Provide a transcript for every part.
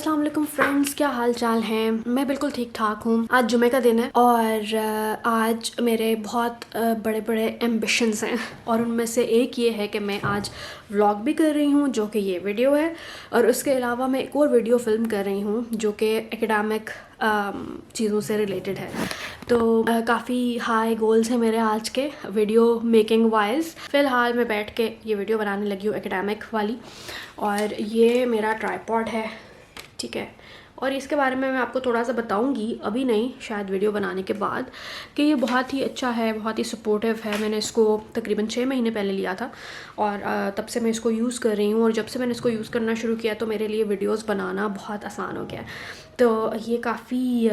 अस्सलाम वालेकुम फ्रेंड्स, क्या हाल चाल हैं। मैं बिल्कुल ठीक ठाक हूँ। आज जुमे का दिन है और आज मेरे बहुत बड़े बड़े एम्बिशंस हैं और उनमें से एक ये है कि मैं आज व्लॉग भी कर रही हूँ जो कि ये वीडियो है, और उसके अलावा मैं एक और वीडियो फिल्म कर रही हूँ जो कि एकेडमिक चीज़ों से रिलेटेड है। तो काफ़ी हाई गोल्स हैं मेरे आज के वीडियो मेकिंग वाइज। फ़िलहाल मैं बैठ के ये वीडियो बनाने लगी हूँ एकेडमिक वाली, और ये मेरा ट्राइपॉड है, ठीक है। और इसके बारे में मैं आपको थोड़ा सा बताऊंगी, अभी नहीं, शायद वीडियो बनाने के बाद, कि ये बहुत ही अच्छा है, बहुत ही सपोर्टिव है। मैंने इसको तकरीबन 6 महीने पहले लिया था और तब से मैं इसको यूज़ कर रही हूँ, और जब से मैंने इसको यूज़ करना शुरू किया तो मेरे लिए वीडियोस बनाना बहुत आसान हो गया है। तो ये काफ़ी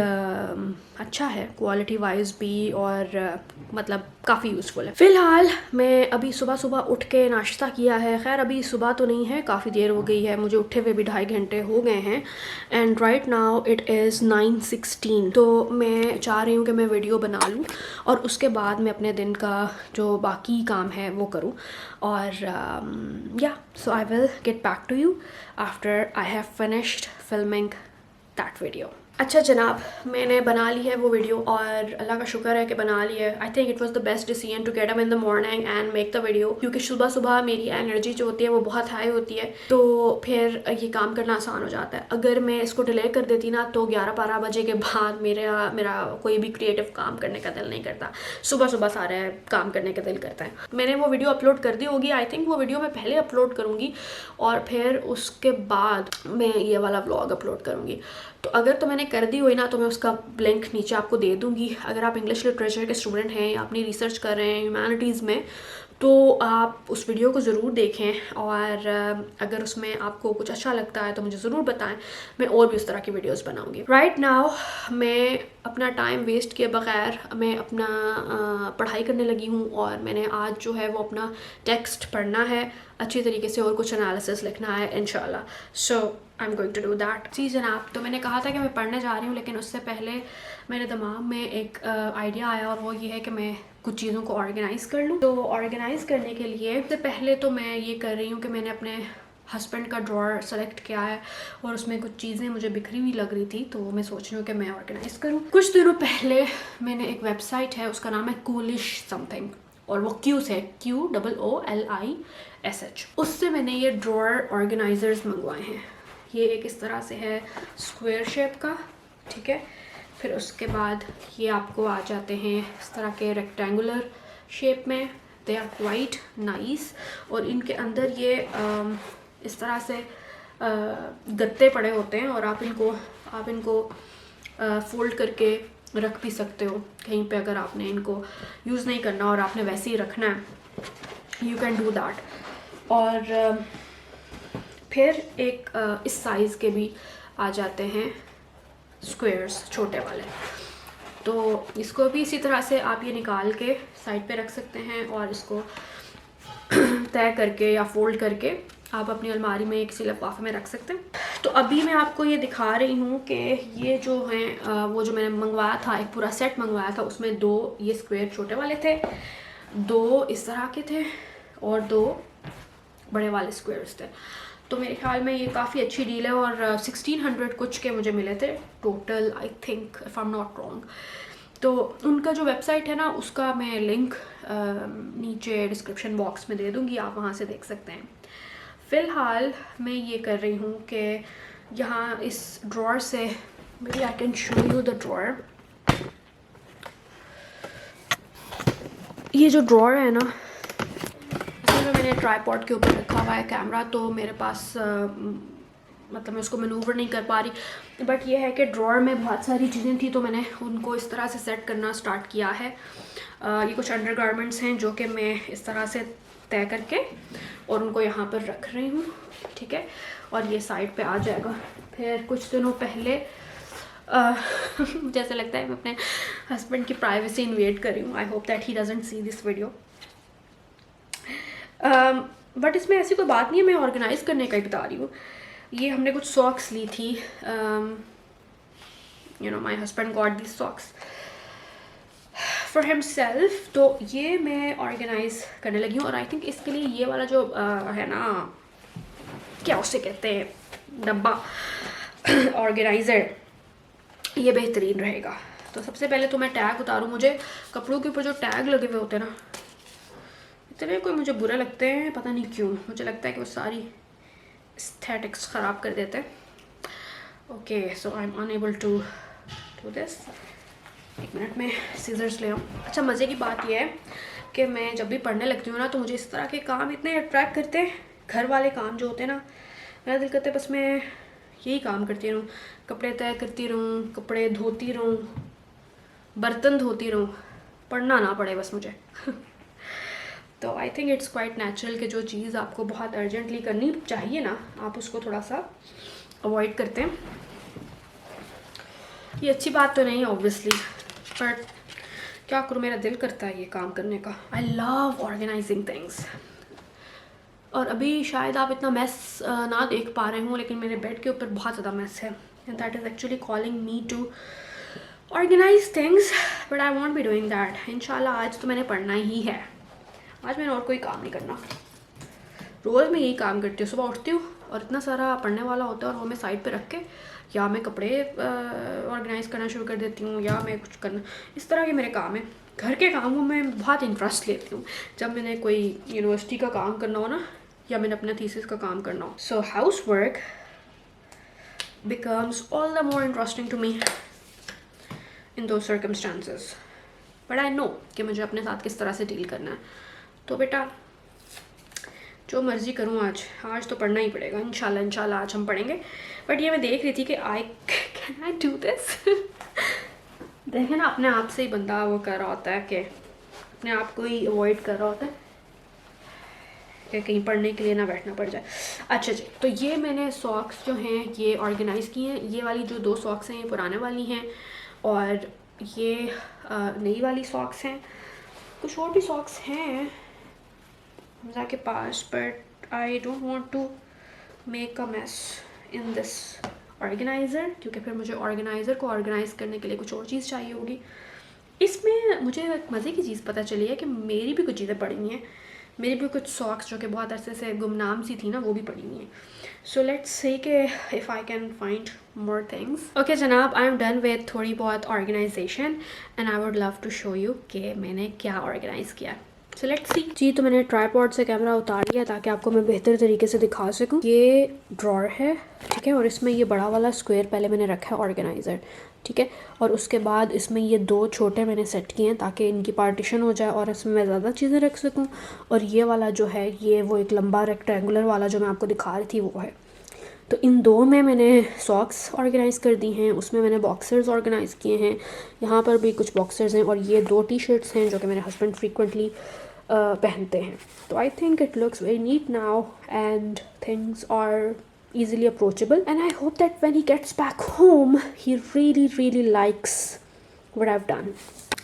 अच्छा है क्वालिटी वाइज भी, और मतलब काफ़ी यूज़फुल है। फ़िलहाल मैं अभी सुबह सुबह उठ के नाश्ता किया है। खैर अभी सुबह तो नहीं है, काफ़ी देर हो गई है, मुझे उठे हुए भी 2.5 घंटे हो गए हैं। And right now it is 9:16। तो मैं चाह रही हूँ कि मैं वीडियो बना लूँ और उसके बाद मैं अपने दिन का जो बाकी काम है वो करूँ। और या so I will get back to you after I have finished filming that video. अच्छा जनाब, मैंने बना ली है वो वीडियो और अल्लाह का शुक्र है कि बना ली है। I think it was the best decision to get up in the morning and make the video, क्योंकि सुबह सुबह मेरी एनर्जी जो होती है वो बहुत हाई होती है, तो फिर ये काम करना आसान हो जाता है। अगर मैं इसको डिले कर देती ना तो 11-12 बजे के बाद मेरा कोई भी क्रिएटिव काम करने का दिल नहीं करता। सुबह सुबह सारे काम करने का दिल करता है। मैंने वो वीडियो अपलोड कर दी होगी, आई थिंक वो वीडियो मैं पहले अपलोड करूँगी और फिर उसके बाद मैं ये वाला व्लॉग अपलोड करूँगी। तो अगर तो मैंने कर दी हुई ना तो मैं उसका लिंक नीचे आपको दे दूँगी। अगर आप इंग्लिश लिटरेचर के स्टूडेंट हैं या अपनी रिसर्च कर रहे हैं ह्यूमैनिटीज़ में, तो आप उस वीडियो को ज़रूर देखें, और अगर उसमें आपको कुछ अच्छा लगता है तो मुझे ज़रूर बताएं, मैं और भी उस तरह की वीडियोस बनाऊंगी। राइट नाउ मैं अपना टाइम वेस्ट किए बगैर मैं अपना पढ़ाई करने लगी हूँ, और मैंने आज जो है वो अपना टेक्स्ट पढ़ना है अच्छी तरीके से और कुछ एनालिसिस लिखना है इंशाल्लाह। So I am going to do that. जी जनाब, तो मैंने कहा था कि मैं पढ़ने जा रही हूँ, लेकिन उससे पहले मेरे दिमाग में एक आइडिया आया, और वो ये है कि मैं कुछ चीज़ों को ऑर्गेनाइज़ कर लूँ। तो ऑर्गेनाइज़ करने के लिए सबसे पहले तो मैं ये कर रही हूँ कि मैंने अपने हस्बैंड का ड्रॉअर सेलेक्ट किया है, और उसमें कुछ चीज़ें मुझे बिखरी हुई लग रही थी, तो मैं सोच रही हूँ कि मैं ऑर्गेनाइज़ करूँ। कुछ दिनों पहले मैंने एक वेबसाइट है, उसका नाम है कूलिश समथिंग, और वो क्यू से QOOLISH, उससे मैंने ये ड्रॉअर ऑर्गेनाइजर्स मंगवाए हैं। ये एक इस तरह से है स्क्वायर शेप का, ठीक है। फिर उसके बाद ये आपको आ जाते हैं इस तरह के रेक्टेंगुलर शेप में, दे आर क्वाइट नाइस। और इनके अंदर ये इस तरह से गत्ते पड़े होते हैं, और आप इनको फोल्ड करके रख भी सकते हो कहीं पे, अगर आपने इनको यूज़ नहीं करना और आपने वैसे ही रखना है, यू कैन डू दैट। और फिर एक इस साइज़ के भी आ जाते हैं स्क्वायर्स छोटे वाले, तो इसको भी इसी तरह से आप ये निकाल के साइड पे रख सकते हैं, और इसको तय करके या फोल्ड करके आप अपनी अलमारी में किसी लिफाफे में रख सकते हैं। तो अभी मैं आपको ये दिखा रही हूँ कि ये जो हैं वो जो मैंने मंगवाया था, एक पूरा सेट मंगवाया था, उसमें 2 ये स्क्वायर छोटे वाले थे, 2 इस तरह के थे, और 2 बड़े वाले स्क्वायर्स थे। तो मेरे ख्याल में ये काफ़ी अच्छी डील है, और 1600 कुछ के मुझे मिले थे total, I think, if I am not wrong. तो उनका जो वेबसाइट है ना, उसका मैं लिंक नीचे डिस्क्रिप्शन बॉक्स में दे दूँगी, आप वहाँ से देख सकते हैं। फ़िलहाल मैं ये कर रही हूँ कि यहाँ इस ड्रॉअर से, maybe I can show you the drawer. ये जो ड्रॉअर है ना, मैंने ट्राइपॉड के ऊपर रखा हुआ है कैमरा, तो मेरे पास मतलब मैं उसको मैनूवर नहीं कर पा रही, बट ये है कि ड्रॉअर में बहुत सारी चीज़ें थी, तो मैंने उनको इस तरह से सेट करना स्टार्ट किया है। ये कुछ अंडरगारमेंट्स हैं जो कि मैं इस तरह से तय करके और उनको यहाँ पर रख रही हूँ, ठीक है, और ये साइड पे आ जाएगा। फिर कुछ दिनों पहले जैसे लगता है मैं अपने हस्बैंड की प्राइवेसी इन्वेड कर रही हूँ। I hope that he doesn't see this video, but इसमें ऐसी कोई बात नहीं है, मैं ऑर्गेनाइज़ करने का ही बता रही हूँ। ये हमने कुछ सॉक्स ली थी, you know my husband got this socks for himself, तो ये मैं ऑर्गेनाइज़ करने लगी हूँ। और आई थिंक इसके लिए ये वाला जो है ना, क्या उसे कहते हैं, डब्बा, ऑर्गेनाइज़र ये बेहतरीन रहेगा। तो सबसे पहले तो मैं टैग उतारूँ। मुझे कपड़ों के ऊपर जो टैग लगे हुए होते हैं ना, इतने कोई मुझे बुरे लगते हैं, पता नहीं क्यों। मुझे लगता है कि वो सारी एस्थेटिक्स ख़राब कर देते हैं। Okay, so I am unable to do this. एक मिनट में सीजर्स ले आऊँ। अच्छा, मज़े की बात यह है कि मैं जब भी पढ़ने लगती हूँ ना, तो मुझे इस तरह के काम इतने अट्रैक्ट करते हैं। घर वाले काम जो होते हैं ना, मेरा दिल करता है बस मैं यही काम करती रहूँ, कपड़े तय करती रहूँ, कपड़े धोती रहूँ, बर्तन धोती रहूँ, पढ़ना ना पड़े बस मुझे। तो I think it's quite natural कि जो चीज़ आपको बहुत अर्जेंटली करनी चाहिए ना, आप उसको थोड़ा सा अवॉइड करते हैं। ये अच्छी बात तो नहीं है ऑब्वियसली, बट क्या करूँ, मेरा दिल करता है ये काम करने का। I love organising things. और अभी शायद आप इतना मैस ना देख पा रहे हो, लेकिन मेरे बेड के ऊपर बहुत ज़्यादा मैस है, and that is actually calling me to organise things, but I won't be doing that. इंशाल्लाह आज तो मैंने पढ़ना ही है। आज मैंने और कोई काम नहीं करना। रोज़ मैं यही काम करती हूँ, सुबह उठती हूँ और इतना सारा पढ़ने वाला होता है, और वो मैं साइड पे रख के या मैं कपड़े ऑर्गेनाइज़ करना शुरू कर देती हूँ, या मैं कुछ करना। इस तरह के मेरे काम हैं। घर के कामों में बहुत इंटरेस्ट लेती हूँ। जब मैंने कोई यूनिवर्सिटी का काम करना हो ना, या मैंने अपने थीसिस का काम करना हो, so housework becomes all the more interesting to me in those circumstances. But I know कि मुझे अपने साथ किस तरह से डील करना है। तो बेटा जो मर्ज़ी करूँ, आज तो पढ़ना ही पड़ेगा। इंशाल्लाह आज हम पढ़ेंगे। बट ये मैं देख रही थी कि कैन आई डू दिस। देखें ना, अपने आप से ही बंदा वो कर रहा होता है कि अपने आप को ही अवॉइड कर रहा होता है कि कहीं पढ़ने के लिए ना बैठना पड़ जाए। अच्छा जी, तो ये मैंने सॉक्स जो हैं ये ऑर्गेनाइज़ किए हैं। ये वाली जो 2 सॉक्स हैं ये पुराने वाली हैं, और ये नई वाली सॉक्स हैं। कुछ और भी सॉक्स हैं हमजा के पास, but I don't want to make a mess in this organiser, क्योंकि फिर मुझे ऑर्गेनाइज़र को ऑर्गेनाइज़ करने के लिए कुछ और चीज़ चाहिए होगी। इसमें मुझे एक मज़े की चीज़ पता चली है कि मेरी भी कुछ चीज़ें पड़ी हुई हैं। मेरी भी कुछ सॉक्स जो कि बहुत अरसे से गुमनाम सी थी ना, वो भी पड़ी हुई हैं। सो लेट्स सी कि if I can find more things. Okay जनाब, आई एम डन विद थोड़ी बहुत organisation, and I would love to show you कि मैंने क्या ऑर्गेनाइज़ किया। सो लेट्स सी जी। तो मैंने ट्राइपॉड से कैमरा उतार लिया ताकि आपको मैं बेहतर तरीके से दिखा सकूं। ये ड्रॉर है, ठीक है, और इसमें ये बड़ा वाला स्क्वायर पहले मैंने रखा है ऑर्गेनाइज़र, ठीक है, और उसके बाद इसमें ये 2 छोटे मैंने सेट किए हैं ताकि इनकी पार्टीशन हो जाए और इसमें मैं ज़्यादा चीज़ें रख सकूं। और ये वाला जो है, ये वो एक लंबा रेक्टेंगुलर वाला जो मैं आपको दिखा रही थी वो है। तो इन 2 में मैंने सॉक्स ऑर्गेनाइज़ कर दी हैं, उसमें मैंने बॉक्सर्स ऑर्गेनाइज़ किए हैं, यहाँ पर भी कुछ बॉक्सर्स हैं, और ये 2 टी-शर्ट्स हैं जो कि मेरे हस्बैंड फ्रीक्वेंटली पहनते हैं। तो I think it looks very neat now and things are easily approachable, and I hope that when he gets back home he really likes what I've done.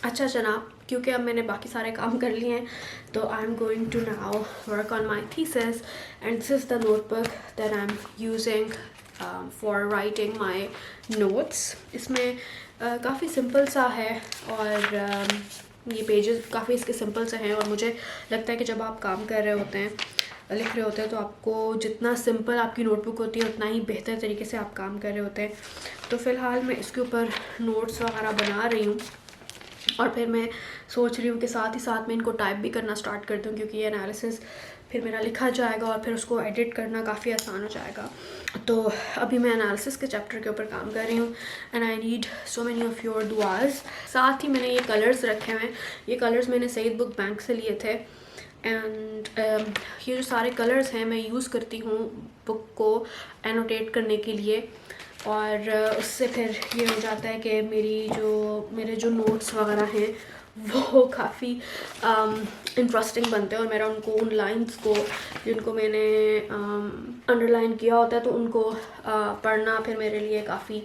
अच्छा जनाब, क्योंकि अब मैंने बाकी सारे काम कर लिए हैं, तो I am going to now work on my thesis, and this is the notebook that I am using for writing my notes. इसमें काफ़ी सिंपल सा है, और ये पेजेस काफ़ी इसके सिंपल से हैं, और मुझे लगता है कि जब आप काम कर रहे होते हैं, लिख रहे होते हैं, तो आपको जितना सिंपल आपकी नोटबुक होती है उतना ही बेहतर तरीके से आप काम कर रहे होते हैं। तो फ़िलहाल मैं इसके ऊपर नोट्स वगैरह बना रही हूँ, और फिर मैं सोच रही हूँ कि साथ ही साथ मैं इनको टाइप भी करना स्टार्ट कर दूँ, क्योंकि ये एनालिसिस फिर मेरा लिखा जाएगा और फिर उसको एडिट करना काफ़ी आसान हो जाएगा। तो अभी मैं एनालिसिस के चैप्टर के ऊपर काम कर रही हूँ, and I need so many of your दुआज़। साथ ही मैंने ये कलर्स रखे हुए हैं। ये कलर्स मैंने सईद बुक बैंक से लिए थे, एंड ये जो सारे कलर्स हैं मैं यूज़ करती हूँ बुक को एनोटेट करने के लिए, और उससे फिर ये हो जाता है कि मेरे जो नोट्स वगैरह हैं वो काफ़ी इंटरेस्टिंग बनते हैं, और मेरा उनको उन लाइंस को जिनको मैंने अंडरलाइन किया होता है, तो उनको पढ़ना फिर मेरे लिए काफ़ी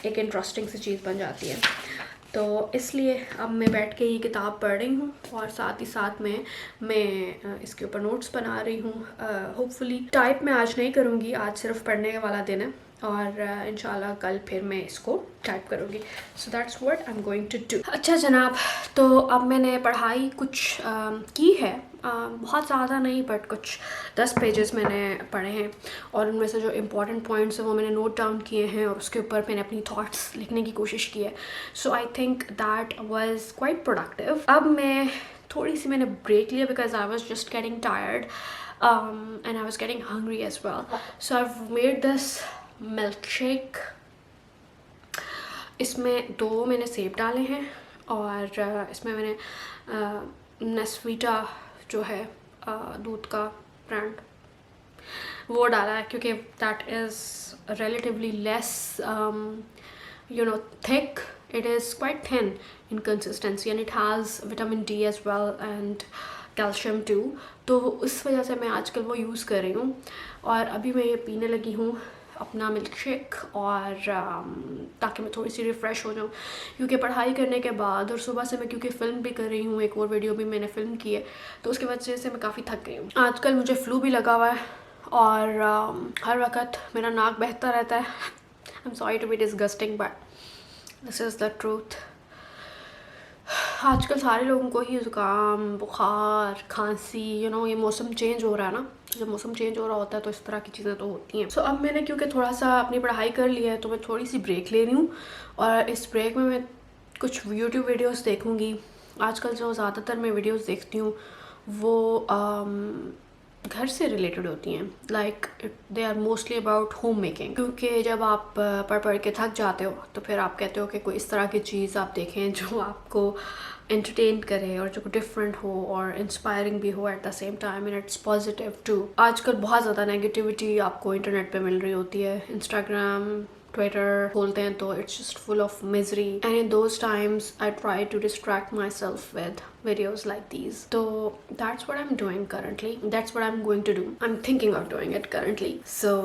एक इंटरेस्टिंग सी चीज़ बन जाती है। तो इसलिए अब मैं बैठ के ये किताब पढ़ रही हूँ, और साथ ही साथ में मैं इसके ऊपर नोट्स बना रही हूँ। होपफुली टाइप मैं आज नहीं करूँगी, आज सिर्फ पढ़ने वाला दिन है, और इंशाल्लाह कल फिर मैं इसको टाइप करूँगी। So that's what I am going to do. अच्छा जनाब, तो अब मैंने पढ़ाई कुछ की है, बहुत ज़्यादा नहीं बट कुछ 10 पेजेस मैंने पढ़े हैं और उनमें से जो इम्पोर्टेंट पॉइंट्स हैं वो मैंने नोट डाउन किए हैं और उसके ऊपर मैंने अपनी थॉट्स लिखने की कोशिश की है। So I think that was quite productive. अब मैं थोड़ी सी मैंने ब्रेक लिया because I was just getting tired and I was getting hungry as well. So I've made this milkshake. इसमें 2 मैंने सेब डाले हैं और इसमें मैंने नेस्वीटा जो है दूध का ब्रांड वो डाला है क्योंकि that is relatively less thick. It is quite thin in consistency and it has vitamin D as well and calcium too, तो उस वजह से मैं आजकल वो यूज़ कर रही हूँ और अभी मैं ये पीने लगी हूँ अपना मिल्क शेक और ताकि मैं थोड़ी सी रिफ़्रेश हो जाऊँ क्योंकि पढ़ाई करने के बाद और सुबह से मैं क्योंकि फ़िल्म भी कर रही हूँ, एक और वीडियो भी मैंने फ़िल्म की है, तो उसकी वजह से मैं काफ़ी थक गई हूँ। आजकल मुझे फ्लू भी लगा हुआ है और हर वक्त मेरा नाक बहता रहता है। I am sorry to be disgusting but this is the truth. आजकल सारे लोगों को ही ज़ुकाम, बुखार, खांसी, ये मौसम चेंज हो रहा है ना, जब मौसम चेंज हो रहा होता है तो इस तरह की चीज़ें तो होती हैं। सो अब मैंने क्योंकि थोड़ा सा अपनी पढ़ाई कर लिया है तो मैं थोड़ी सी ब्रेक ले रही हूँ और इस ब्रेक में मैं कुछ यूट्यूब वीडियोस देखूँगी। आजकल जो ज़्यादातर मैं वीडियोस देखती हूँ वो घर से रिलेटेड होती हैं, like they are mostly about home making, क्योंकि जब आप पढ़ के थक जाते हो तो फिर आप कहते हो कि कोई इस तरह की चीज़ आप देखें जो आपको एंटरटेन करे और जो डिफरेंट हो और इंस्पायरिंग भी हो at the same time and it's positive too. आजकल बहुत ज़्यादा नेगेटिविटी आपको इंटरनेट पे मिल रही होती है, इंस्टाग्राम, ट्विटर खोलते हैं तो it's just full of misery and in those times I try to distract myself with videos like these. So that's what I'm doing currently. That's what I'm going to do. I'm thinking of doing it currently. So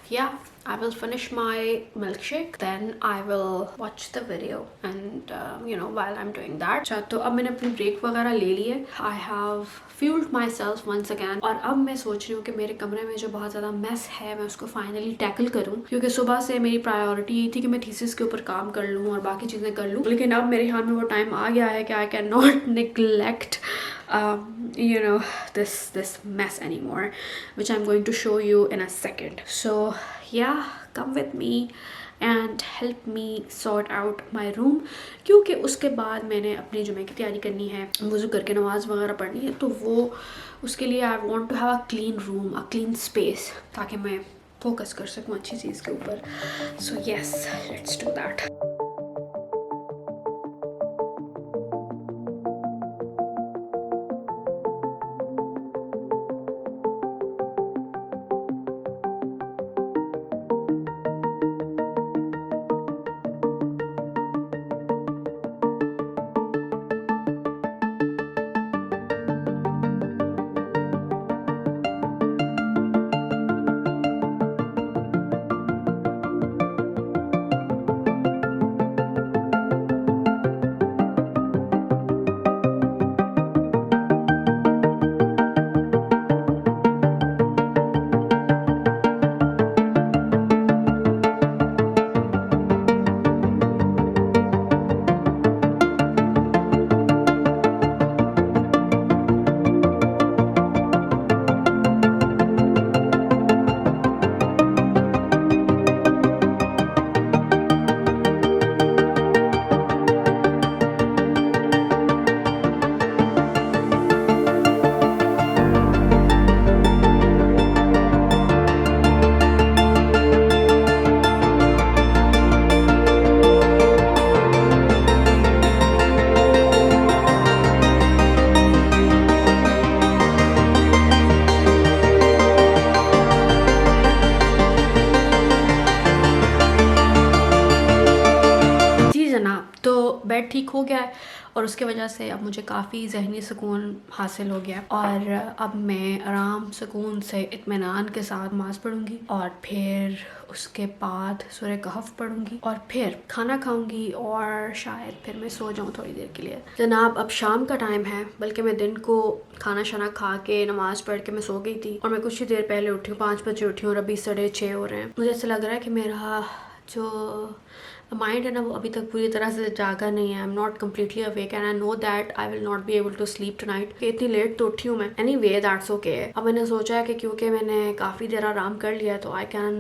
yeah, I will finish my milkshake, then I will watch the video and while I'm doing that. अच्छा, तो अब मैंने अपनी break वगैरह ले ली है. I have fueled myself once again और अब मैं सोच रही हूँ कि मेरे कमरे में जो बहुत ज़्यादा मेस है मैं उसको फाइनली टैकल करूँ, क्योंकि सुबह से मेरी प्रायोरिटी यही थी कि मैं थीसिस के ऊपर काम कर लूँ और बाकी चीज़ें कर लूँ, लेकिन अब मेरे हाथ में वो टाइम आ गया है कि I can not neglect this mess anymore, which I'm going to show you in a second. So yeah, come with me and help me sort out my room, क्योंकि उसके बाद मैंने अपने जुमे की तैयारी करनी है, वज़ू करके नमाज़ वगैरह पढ़नी है, तो वो उसके लिए I want to have a clean room, a clean space, ताकि मैं फोकस कर सकूँ अच्छी चीज़ के ऊपर. So yes, let's do that. Bed ठीक हो गया है और उसके वजह से अब मुझे काफ़ी ज़हनी सुकून हासिल हो गया और अब मैं आराम सुकून से इत्मीनान के साथ नमाज़ पढ़ूंगी और फिर उसके बाद सूरह कहफ पढ़ूंगी और फिर खाना खाऊंगी और शायद फिर मैं सो जाऊं थोड़ी देर के लिए। जनाब अब शाम का टाइम है, बल्कि मैं दिन को खाना शाना खा के नमाज़ पढ़ के मैं सो गई थी और मैं कुछ ही देर पहले उठी हूँ, 5 बजे उठी हूँ और अभी 6:30 हो रहे हैं। मुझे ऐसा लग रहा है कि मेरा जो माइंड है ना वो अभी तक पूरी तरह से जागा नहीं है। I am not completely awake and I know that I will not be able to sleep tonight. इतनी लेट तो उठी हूँ मैं। Anyway that's okay. अब मैंने सोचा है कि क्योंकि मैंने काफ़ी देर आराम कर लिया है तो I can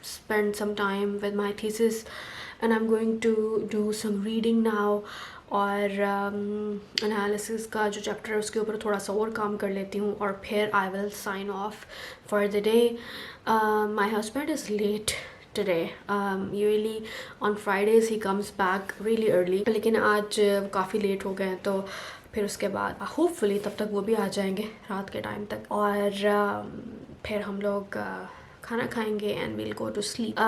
spend some time with my thesis and I'm going to do some reading now और एनालिसिस का जो चैप्टर है उसके ऊपर थोड़ा सा और काम कर लेती हूँ और फिर I will sign off for the day. My husband is late today. Usually on Fridays he comes back really early, लेकिन आज काफ़ी लेट हो गए हैं तो फिर उसके बाद होपफुली तब तक वो भी आ जाएंगे रात के टाइम तक और फिर हम लोग खाना खाएंगे and we'll go to sleep.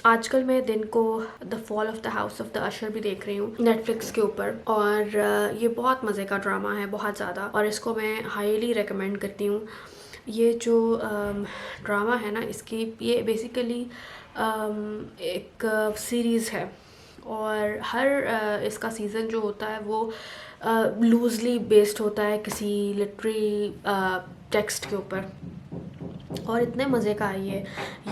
आजकल मैं दिन को the fall of the house of the Usher भी देख रही हूँ नेटफ्लिक्स के ऊपर और ये बहुत मज़े का ड्रामा है, बहुत ज़्यादा, और इसको मैं हाईली रिकमेंड करती हूँ। ये जो ड्रामा है ना इसकी ये बेसिकली एक सीरीज़ है और हर इसका सीज़न जो होता है वो लूजली बेस्ड होता है किसी लिटरेरी टेक्स्ट के ऊपर और इतने मज़े का है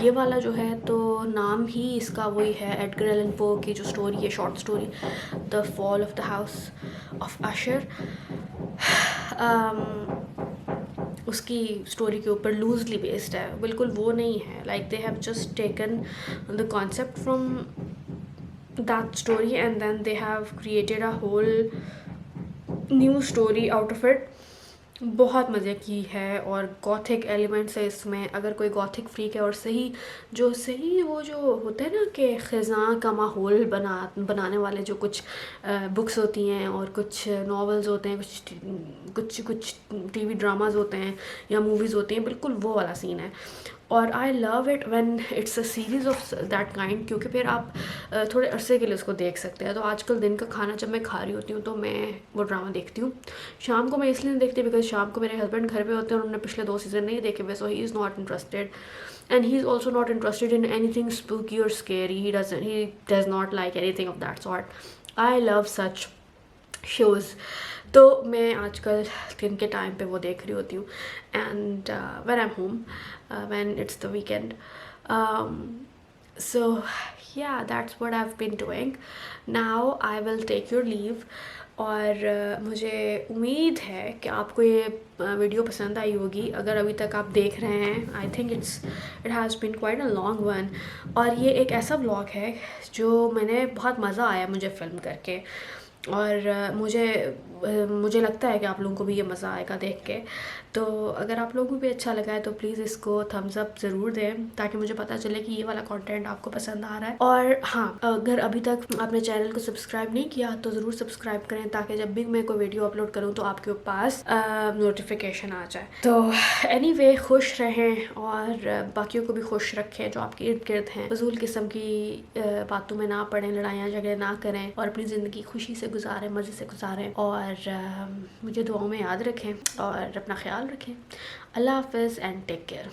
ये वाला जो है तो नाम ही इसका वही है, एडगर एलन पो की जो स्टोरी है, short story the fall of the house of Usher, उसकी स्टोरी के ऊपर लूजली बेस्ड है, बिल्कुल वो नहीं है। Like they have just taken the concept from that story and then they have created a whole new story out of it. बहुत मज़े की है और गॉथिक एलिमेंट्स है इसमें। अगर कोई गॉथिक फ्रीक है और सही वो जो होता है ना कि ख़ज़ां का माहौल बनाने वाले जो कुछ बुक्स होती हैं और कुछ नॉवेल्स होते हैं, कुछ टीवी ड्रामास होते हैं या मूवीज़ होती हैं, बिल्कुल वो वाला सीन है और I love it when it's a series of that kind, क्योंकि फिर आप थोड़े अरसे के लिए उसको देख सकते हैं। तो आजकल दिन का खाना जब मैं खा रही होती हूँ तो मैं वो ड्रामा देखती हूँ। शाम को मैं इसलिए नहीं देखती बिकॉज शाम को मेरे हस्बैंड घर पे होते हैं और उन्होंने पिछले 2 सीज़न नहीं देखे हुए, so he is not interested and he is also not interested in anything spooky और scary. He does not like anything of that sort. I love such shows. तो मैं आजकल दिन के टाइम पे वो देख रही होती हूँ and when I am home, when it's the weekend, so yeah, that's what I've been doing. Now I will take your leave और मुझे उम्मीद है कि आपको ये वीडियो पसंद आई होगी। अगर अभी तक आप देख रहे हैं, I think it has been quite a long one और ये एक ऐसा व्लॉग है जो मैंने बहुत मज़ा आया मुझे फ़िल्म करके और मुझे लगता है कि आप लोगों को भी ये मज़ा आएगा देख के। तो अगर आप लोगों को भी अच्छा लगा है तो प्लीज़ इसको थम्स अप ज़रूर दें ताकि मुझे पता चले कि ये वाला कंटेंट आपको पसंद आ रहा है। और हाँ, अगर अभी तक आपने चैनल को सब्सक्राइब नहीं किया तो ज़रूर सब्सक्राइब करें ताकि जब भी मैं कोई वीडियो अपलोड करूँ तो आपके पास नोटिफिकेशन आ जाए। तो एनीवे, खुश रहें और बाकियों को भी खुश रखें जो आपके इर्द गिर्द हैं। फजूल किस्म की बातों में ना पड़ें, लड़ाइयाँ झगड़े ना करें और अपनी ज़िंदगी खुशी से गुजारें, मज़े से गुजारें और मुझे दुआओं में याद रखें और अपना ख्याल रखें। अल्लाह हाफ़िज़ एंड टेक केयर।